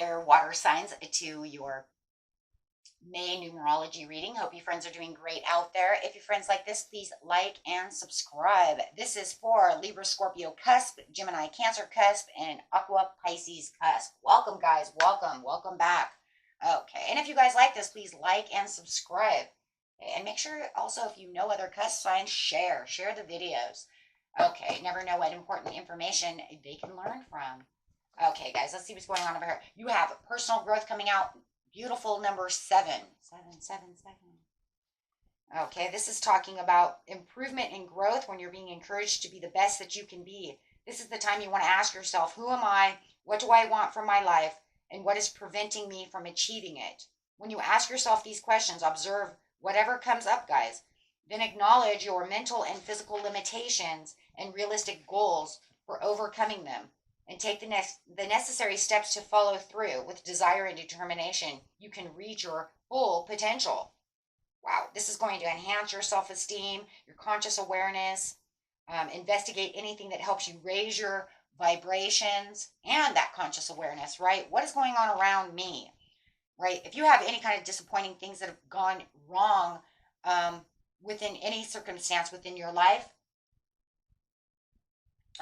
air water signs to your May numerology reading. Hope you friends are doing great out there. If you friends like this, please like and subscribe. This is for Libra, Scorpio cusp, Gemini, Cancer cusp, and Aqua, Pisces cusp. Welcome, guys. Welcome back. Okay, and if you guys like this, please like and subscribe. And make sure also, if you know other cusp signs, share the videos. Okay, never know what important information they can learn from. Okay, guys, let's see what's going on over here. You have personal growth coming out. Beautiful number 7. 7. Okay, this is talking about improvement and growth when you're being encouraged to be the best that you can be. This is the time you want to ask yourself, who am I? What do I want from my life? And what is preventing me from achieving it? When you ask yourself these questions, observe whatever comes up, guys. Then acknowledge your mental and physical limitations and realistic goals for overcoming them. And take the necessary steps to follow through with desire and determination. You can reach your full potential. Wow, this is going to enhance your self-esteem, your conscious awareness, investigate anything that helps you raise your vibrations and that conscious awareness, right? What is going on around me, right? If you have any kind of disappointing things that have gone wrong within any circumstance within your life,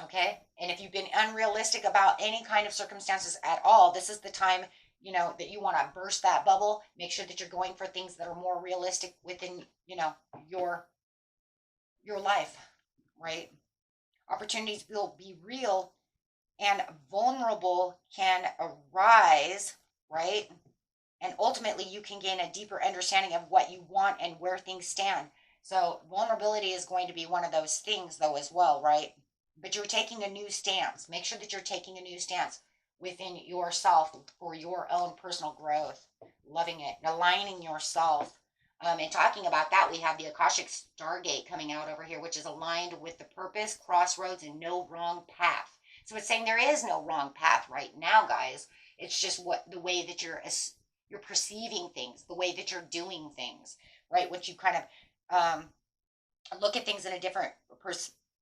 okay, and if you've been unrealistic about any kind of circumstances at all, this is the time, that you want to burst that bubble. Make sure that you're going for things that are more realistic within, your life, right? Opportunities will be real and vulnerable can arise, right? And ultimately you can gain a deeper understanding of what you want and where things stand. So vulnerability is going to be one of those things though as well, right? But you're taking a new stance. Make sure that you're taking a new stance within yourself for your own personal growth. Loving it. Aligning yourself. And talking about that, we have the Akashic Stargate coming out over here, which is aligned with the purpose, crossroads, and no wrong path. So it's saying there is no wrong path right now, guys. It's just the way that you're perceiving things, the way that you're doing things, right? What you kind of look at things in a different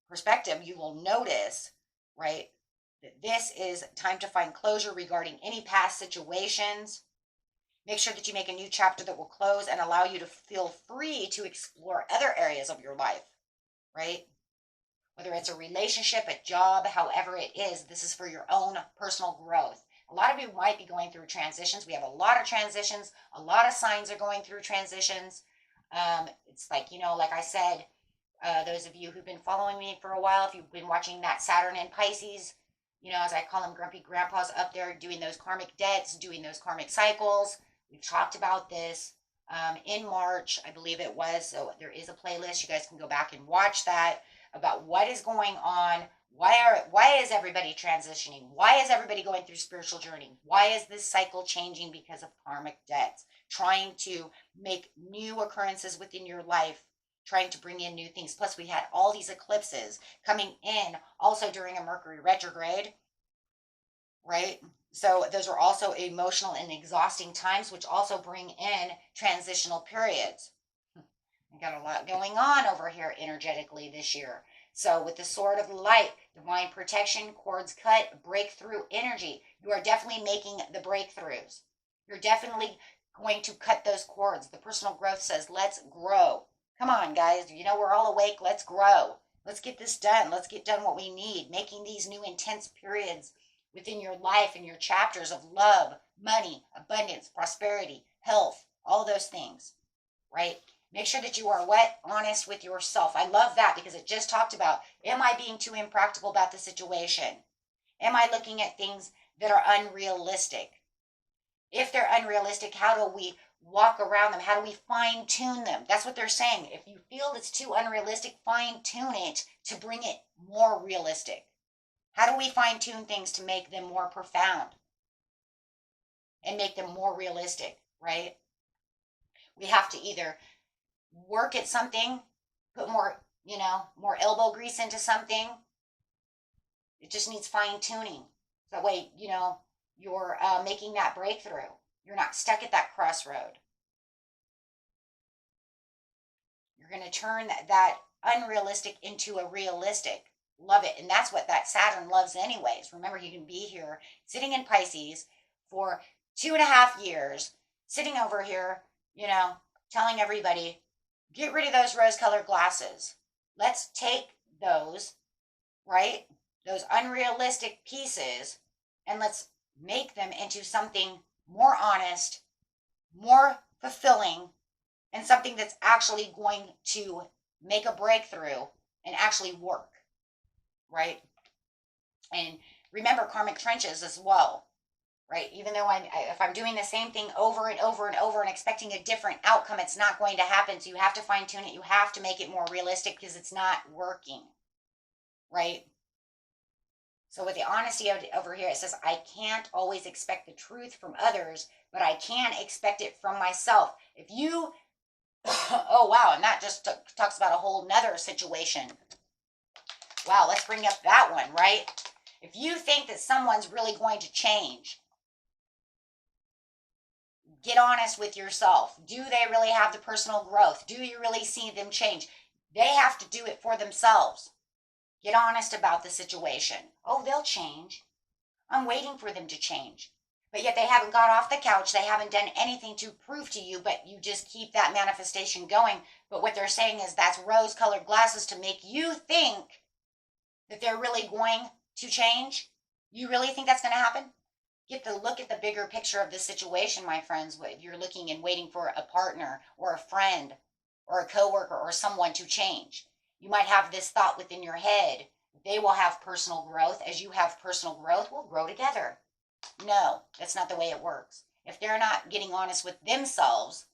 perspective, you will notice, right, that this is time to find closure regarding any past situations. Make sure that you make a new chapter that will close and allow you to feel free to explore other areas of your life, right? Whether it's a relationship, a job, however it is, this is for your own personal growth. A lot of you might be going through transitions. We have a lot of transitions. A lot of signs are going through transitions. It's like, like I said, those of you who've been following me for a while, if you've been watching that Saturn and Pisces, as I call them, grumpy grandpas up there doing those karmic debts, doing those karmic cycles. We've talked about this in March, I believe it was. So there is a playlist. You guys can go back and watch that about what is going on. Why is everybody transitioning? Why is everybody going through spiritual journey? Why is this cycle changing? Because of karmic debts. Trying to make new occurrences within your life, trying to bring in new things. Plus, we had all these eclipses coming in also during a Mercury retrograde, right? So those are also emotional and exhausting times, which also bring in transitional periods. We got a lot going on over here energetically this year. So with the sword of light, divine protection, cords cut, breakthrough energy, you are definitely making the breakthroughs. You're definitely going to cut those cords. The personal growth says, let's grow. Come on, guys. We're all awake. Let's grow. Let's get this done. Let's get done what we need. Making these new intense periods within your life and your chapters of love, money, abundance, prosperity, health, all those things, right? Make sure that you are honest with yourself. I love that because it just talked about, am I being too impractical about the situation? Am I looking at things that are unrealistic? If they're unrealistic, how do we walk around them? How do we fine tune them? That's what they're saying. If you feel it's too unrealistic, fine tune it to bring it more realistic. How do we fine tune things to make them more profound and make them more realistic, right? We have to either work at something, put more, more elbow grease into something. It just needs fine tuning. That way, you're making that breakthrough. You're not stuck at that crossroad. You're going to turn that unrealistic into a realistic. Love it. And that's what that Saturn loves anyways. Remember, you can be here sitting in Pisces for 2.5 years, sitting over here, telling everybody, get rid of those rose-colored glasses. Let's take those, right? Those unrealistic pieces, and let's make them into something more honest, more fulfilling, and something that's actually going to make a breakthrough and actually work, right? And remember karmic trenches as well, right? Even though if I'm doing the same thing over and over and over and expecting a different outcome, it's not going to happen. So you have to fine tune it. You have to make it more realistic because it's not working, right? So with the honesty over here, it says, I can't always expect the truth from others, but I can expect it from myself. If you, oh wow, and that just talks about a whole nother situation. Wow, let's bring up that one, right? If you think that someone's really going to change, get honest with yourself. Do they really have the personal growth? Do you really see them change? They have to do it for themselves. Get honest about the situation. Oh, they'll change. I'm waiting for them to change. But yet they haven't got off the couch. They haven't done anything to prove to you, but you just keep that manifestation going. But what they're saying is that's rose-colored glasses to make you think that they're really going to change. You really think that's going to happen? Get to look at the bigger picture of the situation, my friends. You're looking and waiting for a partner or a friend or a coworker or someone to change. You might have this thought within your head. They will have personal growth. As you have personal growth, we'll grow together. No, that's not the way it works. If they're not getting honest with themselves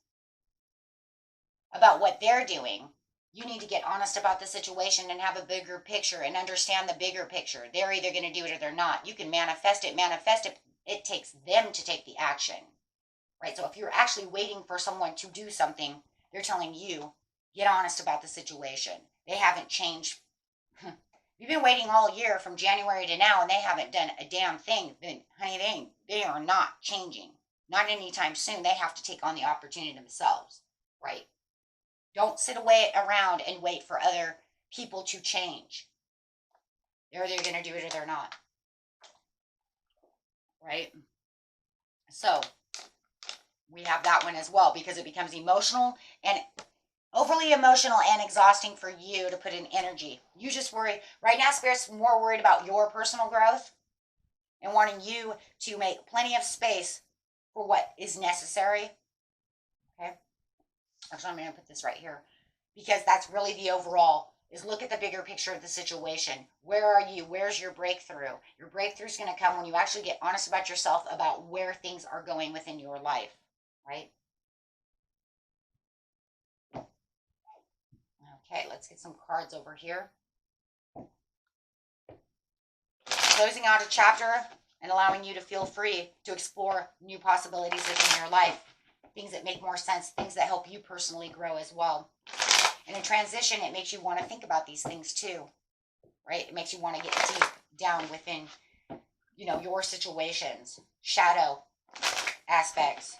about what they're doing, you need to get honest about the situation and have a bigger picture and understand the bigger picture. They're either going to do it or they're not. You can manifest it. It takes them to take the action, right? So if you're actually waiting for someone to do something, they're telling you, get honest about the situation. They haven't changed. You've been waiting all year from January to now, and they haven't done a damn thing. Then, honey, they are not changing. Not anytime soon. They have to take on the opportunity themselves, right? Don't sit around and wait for other people to change. They're either going to do it or they're not, right? So we have that one as well because it becomes emotional and overly emotional and exhausting for you to put in energy. You just worry. Right now, Spirit's more worried about your personal growth and wanting you to make plenty of space for what is necessary. Okay? Actually, I'm going to put this right here because that's really the overall is look at the bigger picture of the situation. Where are you? Where's your breakthrough? Your breakthrough is going to come when you actually get honest about yourself about where things are going within your life, right? Okay, let's get some cards over here. Closing out a chapter and allowing you to feel free to explore new possibilities within your life. Things that make more sense, things that help you personally grow as well. And in transition, it makes you want to think about these things too, right? It makes you want to get deep down within, your situations, shadow aspects,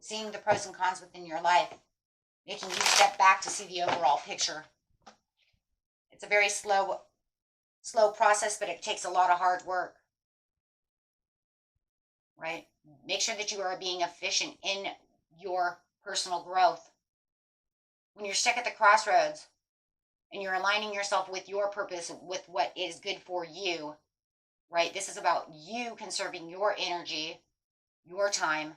seeing the pros and cons within your life, making you step back to see the overall picture. It's a very slow process, but it takes a lot of hard work, right? Make sure that you are being efficient in your personal growth. When you're stuck at the crossroads and you're aligning yourself with your purpose, with what is good for you, right? This is about you conserving your energy, your time,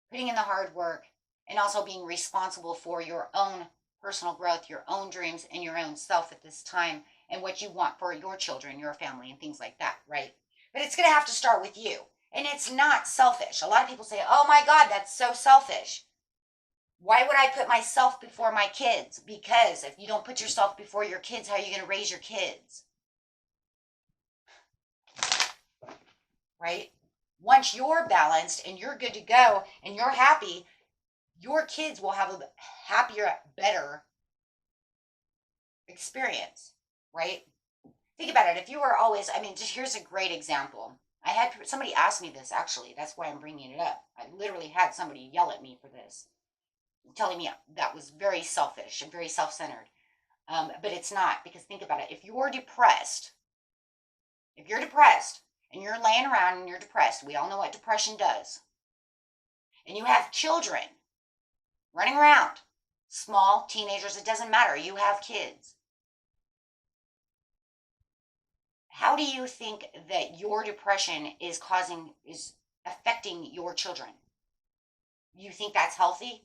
putting in the hard work, and also being responsible for your own personal growth, your own dreams, and your own self at this time, and what you want for your children, your family, and things like that, right? But it's going to have to start with you. And it's not selfish. A lot of people say, oh my God, that's so selfish. Why would I put myself before my kids? Because if you don't put yourself before your kids, how are you going to raise your kids? Right? Once you're balanced and you're good to go and you're happy, your kids will have a happier, better experience, right? Think about it. If you were always, just here's a great example. I had somebody ask me this, actually. That's why I'm bringing it up. I literally had somebody yell at me for this, telling me that was very selfish and very self-centered. But it's not, because think about it. If you're depressed, and you're laying around and you're depressed, we all know what depression does, and you have children running around, small teenagers, it doesn't matter, you have kids. How do you think that your depression is affecting your children? You think that's healthy?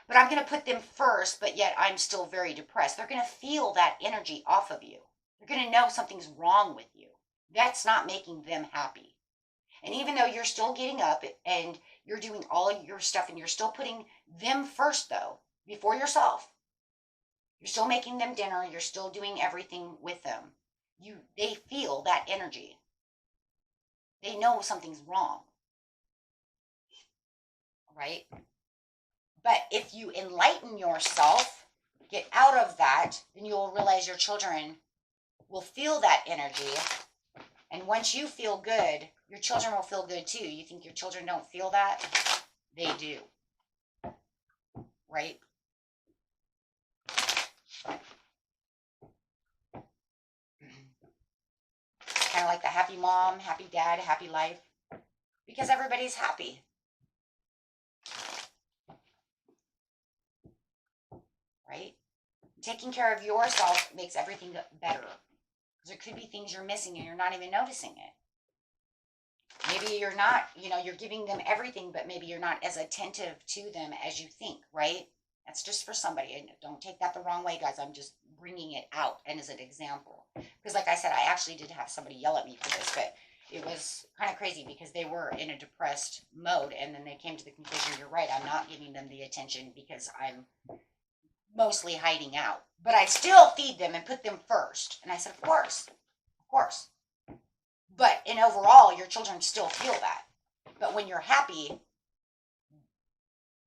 But I'm going to put them first, but yet I'm still very depressed. They're going to feel that energy off of you. They're going to know something's wrong with you. That's not making them happy. And even though you're still getting up and you're doing all your stuff and you're still putting them first, though, before yourself, you're still making them dinner, you're still doing everything with them. They feel that energy. They know something's wrong. Right? But if you enlighten yourself, get out of that, then you'll realize your children will feel that energy. And once you feel good, your children will feel good too. You think your children don't feel that? They do. Right? Kind of like the happy mom, happy dad, happy life. Because everybody's happy. Right? Taking care of yourself makes everything better. Because there could be things you're missing and you're not even noticing it. Maybe you're not, you're giving them everything, but maybe you're not as attentive to them as you think, right? That's just for somebody. And don't take that the wrong way, guys. I'm just bringing it out and as an example. Because like I said, I actually did have somebody yell at me for this, but it was kind of crazy because they were in a depressed mode. And then they came to the conclusion, you're right, I'm not giving them the attention because I'm mostly hiding out. But I still feed them and put them first. And I said, of course. But in overall, your children still feel that. But when you're happy,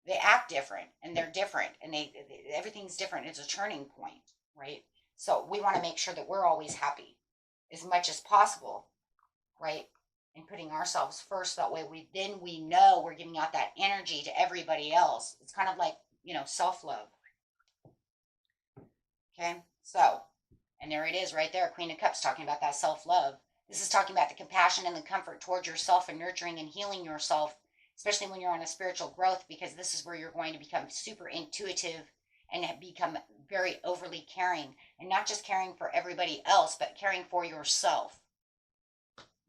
they act different and they're different and everything's different. It's a turning point, right? So we want to make sure that we're always happy as much as possible, right? And putting ourselves first. That way we know we're giving out that energy to everybody else. It's kind of like, self-love. Okay, so, and there it is right there, Queen of Cups, talking about that self-love. This is talking about the compassion and the comfort towards yourself and nurturing and healing yourself, especially when you're on a spiritual growth, because this is where you're going to become super intuitive and become very overly caring, and not just caring for everybody else, but caring for yourself,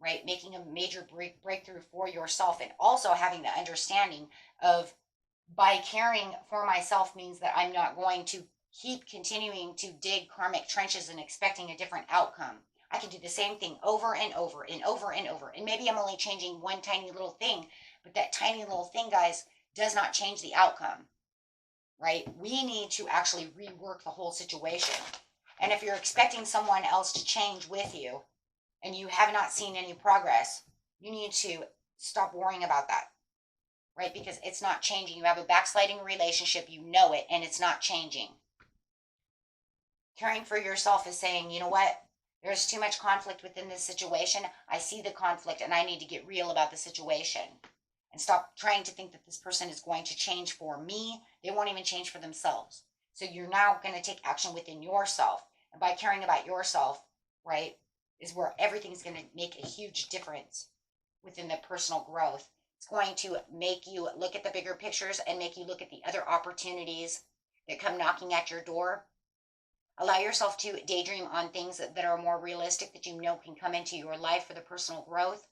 right? Making a major breakthrough for yourself, and also having the understanding of, by caring for myself means that I'm not going to keep continuing to dig karmic trenches and expecting a different outcome. I can do the same thing over and over and over and over. And maybe I'm only changing one tiny little thing, but that tiny little thing, guys, does not change the outcome, right? We need to actually rework the whole situation. And if you're expecting someone else to change with you and you have not seen any progress, you need to stop worrying about that, right? Because it's not changing. You have a backsliding relationship, you know it, and it's not changing. Caring for yourself is saying, you know what? There's too much conflict within this situation. I see the conflict and I need to get real about the situation. And stop trying to think that this person is going to change for me. They won't even change for themselves. So you're now going to take action within yourself. And by caring about yourself, right, is where everything's going to make a huge difference within the personal growth. It's going to make you look at the bigger pictures and make you look at the other opportunities that come knocking at your door. Allow yourself to daydream on things that are more realistic, that you know can come into your life for the personal growth.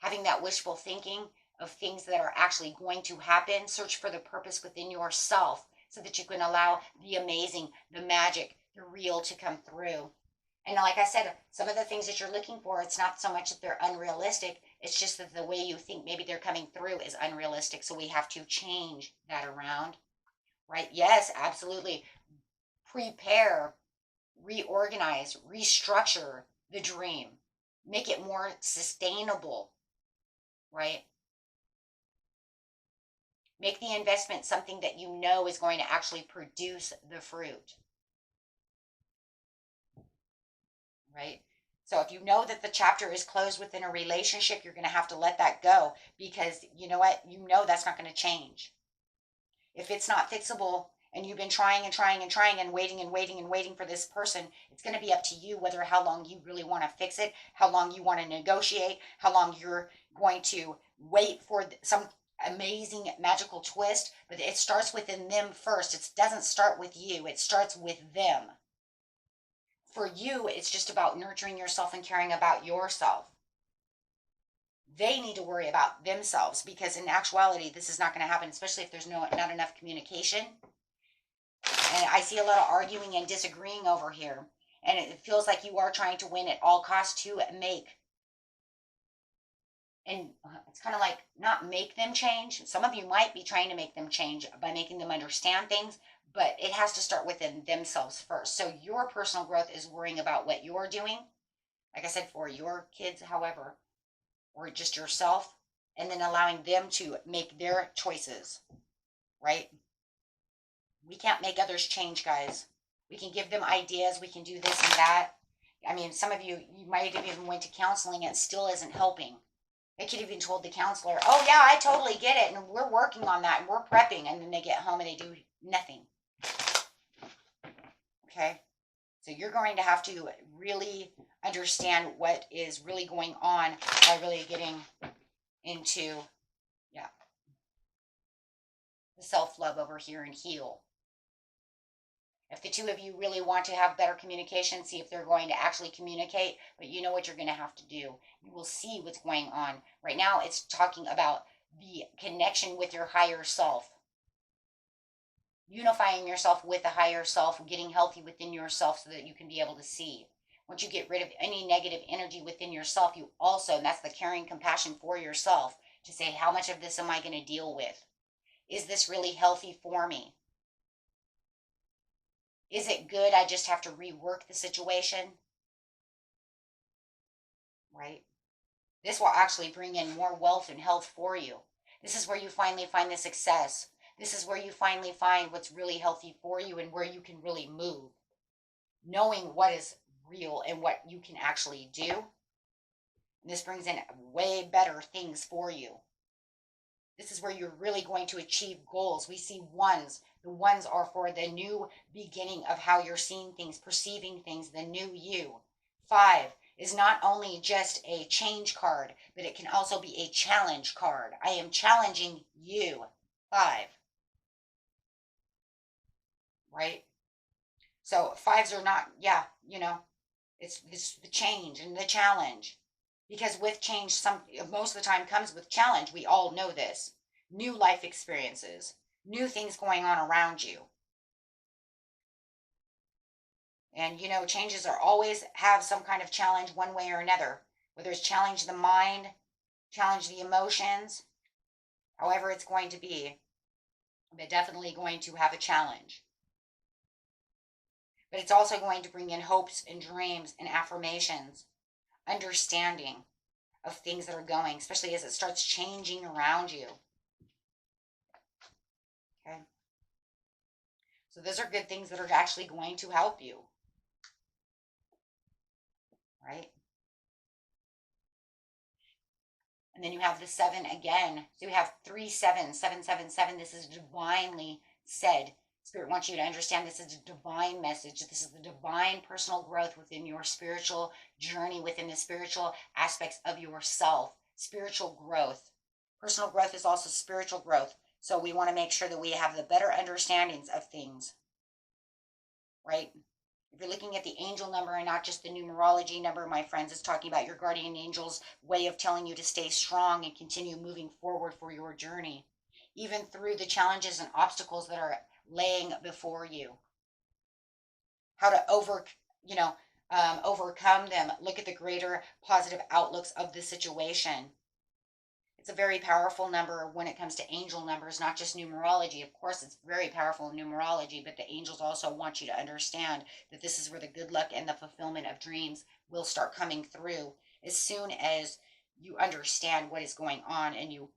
Having that wishful thinking of things that are actually going to happen. Search for the purpose within yourself so that you can allow the amazing, the magic, the real to come through. And like I said, some of the things that you're looking for, it's not so much that they're unrealistic. It's just that the way you think maybe they're coming through is unrealistic. So we have to change that around, right? Yes, absolutely. Prepare, reorganize, restructure the dream, make it more sustainable, right? Make the investment something that you know is going to actually produce the fruit, right? So if you know that the chapter is closed within a relationship, you're going to have to let that go, because you know what? You know that's not going to change. If it's not fixable and you've been trying and trying and trying and waiting and waiting and waiting for this person, it's going to be up to you whether how long you really want to fix it, how long you want to negotiate, how long you're going to wait for some amazing magical twist. But it starts within them first. It doesn't start with you. It starts with them. For you, it's just about nurturing yourself and caring about yourself. They need to worry about themselves, because in actuality, this is not going to happen, especially if there's not enough communication. And I see a lot of arguing and disagreeing over here. And it feels like you are trying to win at all costs to make. And it's kind of like not make them change. Some of you might be trying to make them change by making them understand things, but it has to start within themselves first. So your personal growth is worrying about what you're doing. Like I said, for your kids, however, or just yourself, and then allowing them to make their choices, right? We can't make others change, guys. We can give them ideas. We can do this and that. I mean, some of you might have even went to counseling and it still isn't helping. They could even told the counselor, oh yeah, I totally get it, and we're working on that, and we're prepping, and then they get home and they do nothing. Okay? So you're going to have to really understand what is really going on by really getting into, the self-love over here and heal. If the two of you really want to have better communication, see if they're going to actually communicate, but you know what you're going to have to do. You will see what's going on. Right now, it's talking about the connection with your higher self. Unifying yourself with the higher self, getting healthy within yourself so that you can be able to see. Once you get rid of any negative energy within yourself, you also, and that's the caring compassion for yourself, to say, how much of this am I going to deal with? Is this really healthy for me? Is it good? I just have to rework the situation, right? This will actually bring in more wealth and health for you. This is where you finally find the success. This is where you finally find what's really healthy for you and where you can really move. Knowing what is real and what you can actually do. And this brings in way better things for you. This is where you're really going to achieve goals. We see ones. The ones are for the new beginning of how you're seeing things, perceiving things, the new you. 5 is not only just a change card, but it can also be a challenge card. I am challenging you. 5. Right? So 5s are not, it's the change and the challenge. Because with change, most of the time comes with challenge. We all know this. New life experiences, new things going on around you. And changes are always have some kind of challenge one way or another. Whether it's challenge the mind, challenge the emotions, however it's going to be, but definitely going to have a challenge. But it's also going to bring in hopes and dreams and affirmations, understanding of things that are going, especially as it starts changing around you. Okay. So those are good things that are actually going to help you. Right? And then you have the 7 again. So you have 3 7s, 777. This is divinely said. Spirit wants you to understand this is a divine message. This is the divine personal growth within your spiritual journey, within the spiritual aspects of yourself. Spiritual growth. Personal growth is also spiritual growth. So we want to make sure that we have the better understandings of things. Right? If you're looking at the angel number and not just the numerology number, my friends, it's talking about your guardian angel's way of telling you to stay strong and continue moving forward for your journey, even through the challenges and obstacles that are laying before you. How to overcome them. Look at the greater positive outlooks of the situation. It's a very powerful number when it comes to angel numbers, not just numerology. Of course, it's very powerful in numerology, but the angels also want you to understand that this is where the good luck and the fulfillment of dreams will start coming through as soon as you understand what is going on and you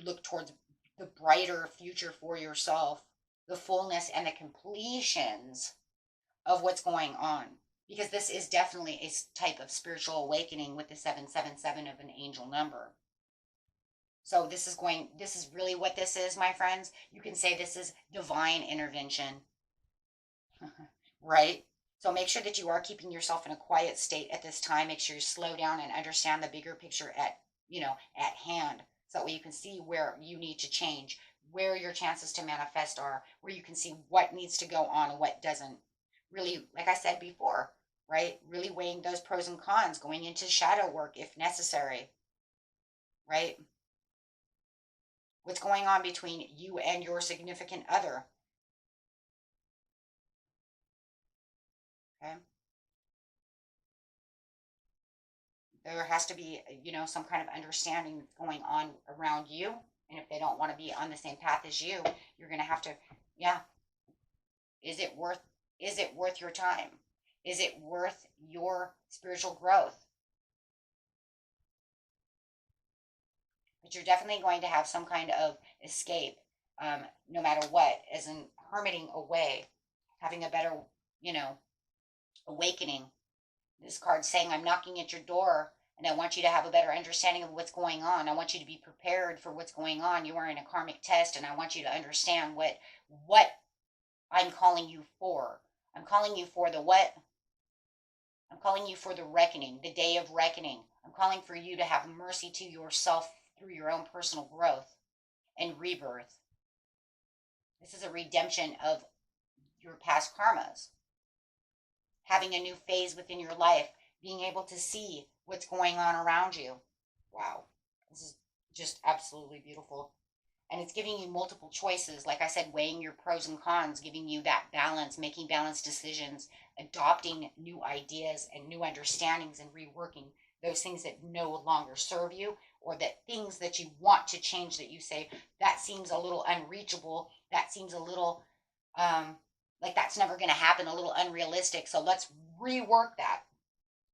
look towards the brighter future for yourself, the fullness and the completions of what's going on. Because this is definitely a type of spiritual awakening with the 777 of an angel number. So this is really what this is, my friends. You can say this is divine intervention, right? So make sure that you are keeping yourself in a quiet state at this time. Make sure you slow down and understand the bigger picture at hand. So that way you can see where you need to change, where your chances to manifest are, where you can see what needs to go on and what doesn't. Really, like I said before, right? Really weighing those pros and cons, going into shadow work if necessary, right? What's going on between you and your significant other? Okay. There has to be, some kind of understanding going on around you. And if they don't want to be on the same path as you, you're going to have to, yeah. Is it worth your time? Is it worth your spiritual growth? But you're definitely going to have some kind of escape, no matter what, as in hermiting away, having a better, awakening. This card's saying, I'm knocking at your door, and I want you to have a better understanding of what's going on. I want you to be prepared for what's going on. You are in a karmic test, and I want you to understand what I'm calling you for. I'm calling you for the what? I'm calling you for the reckoning, the day of reckoning. I'm calling for you to have mercy to yourself through your own personal growth and rebirth. This is a redemption of your past karmas. Having a new phase within your life, being able to see what's going on around you. Wow, this is just absolutely beautiful. And it's giving you multiple choices. Like I said, weighing your pros and cons, giving you that balance, making balanced decisions, adopting new ideas and new understandings, and reworking those things that no longer serve you, or that things that you want to change that you say, that seems a little unreachable, that seems a little like that's never going to happen, a little unrealistic. So let's rework that.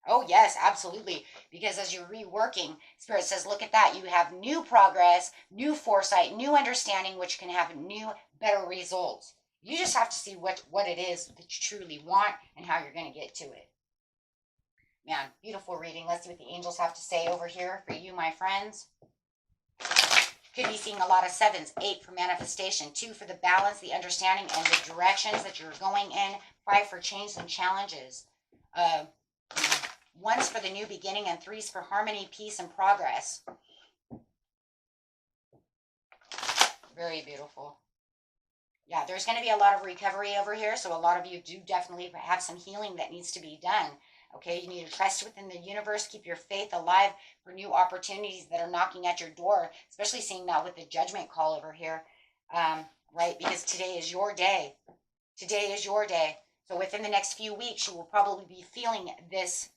Oh, yes, absolutely. Because as you're reworking, Spirit says, look at that. You have new progress, new foresight, new understanding, which can have new, better results. You just have to see what it is that you truly want and how you're going to get to it. Man, beautiful reading. Let's see what the angels have to say over here for you, my friends. Could be seeing a lot of 7s. 8 for manifestation. 2 for the balance, the understanding, and the directions that you're going in. 5 for change and challenges. 1's for the new beginning, and 3's for harmony, peace, and progress. Very beautiful. Yeah, there's going to be a lot of recovery over here, so a lot of you do definitely have some healing that needs to be done. Okay, you need to trust within the universe, keep your faith alive for new opportunities that are knocking at your door, especially seeing that with the judgment call over here, right? Because today is your day. Today is your day. So within the next few weeks, you will probably be feeling this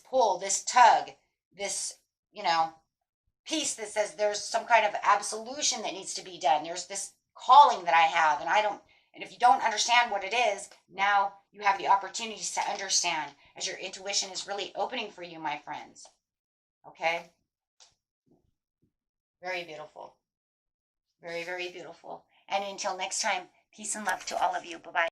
pull, this tug, this, piece that says there's some kind of absolution that needs to be done. There's this calling that I have, and if you don't understand what it is, now you have the opportunities to understand as your intuition is really opening for you, my friends. Okay? Very beautiful. Very, very beautiful. And until next time, peace and love to all of you. Bye-bye.